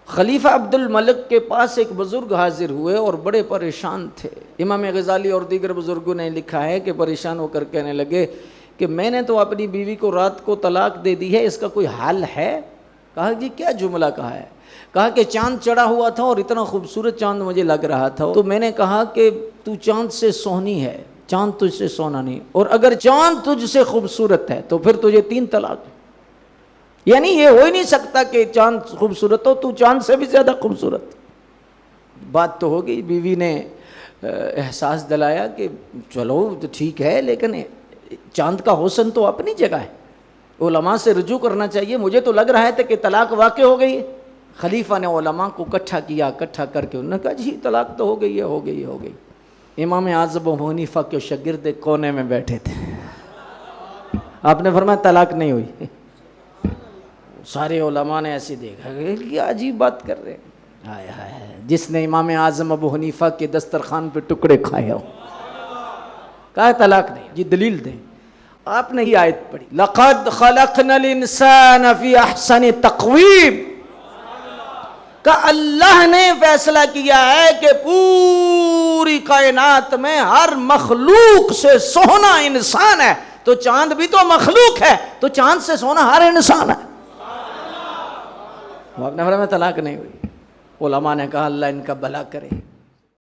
خلیفہ عبد الملک کے پاس ایک بزرگ حاضر ہوئے اور بڑے پریشان تھے۔ امام غزالی اور دیگر بزرگوں نے لکھا ہے کہ پریشان ہو کر کہنے لگے کہ میں نے تو اپنی بیوی کو رات کو طلاق دے دی ہے، اس کا کوئی حل ہے؟ کہا جی کیا جملہ کہا ہے؟ کہا کہ چاند چڑھا ہوا تھا اور اتنا خوبصورت چاند مجھے لگ رہا تھا، تو میں نے کہا کہ تو چاند سے سونی ہے، چاند تجھ سے سونا نہیں، اور اگر چاند تجھ سے خوبصورت ہے تو پھر تجھے 3 طلاق ہے۔ یعنی یہ ہو ہی نہیں سکتا کہ چاند خوبصورت ہو، تو چاند سے بھی زیادہ خوبصورت۔ بات تو ہو گئی، بیوی نے احساس دلایا کہ چلو تو ٹھیک ہے، لیکن چاند کا حسن تو اپنی جگہ ہے، علماء سے رجوع کرنا چاہیے، مجھے تو لگ رہا ہے کہ طلاق واقع ہو گئی ہے۔ خلیفہ نے علماء کو اکٹھا کیا، اکٹھا کر کے انہوں نے کہا جی طلاق تو ہو گئی ہے، ہو گئی ہو گئی۔ امام اعظم ابو حنیفہ کے شاگرد کونے میں بیٹھے تھے، آپ نے فرمایا طلاق نہیں ہوئی۔ سارے علماء نے ایسے دیکھا کہ کیا عجیب بات کر رہے ہیں، ہائے ہائے، جس نے امام اعظم ابو حنیفہ کے دسترخوان پہ ٹکڑے کھائے ہو، کہا طلاق نہیں، جی دلیل دیں۔ آپ نے یہ آیت پڑھی، لَقَدْ خَلَقْنَا الْإِنسَانَ فِي أَحْسَنِ تَقْوِيمٍ، کہ اللہ نے فیصلہ کیا ہے کہ پوری کائنات میں ہر مخلوق سے سونا انسان ہے، تو چاند بھی تو مخلوق ہے، تو چاند سے سونا ہر انسان ہے۔ آپ نے فرمایا طلاق نہیں ہوئی۔ علماء نے کہا اللہ ان کا بھلا کرے۔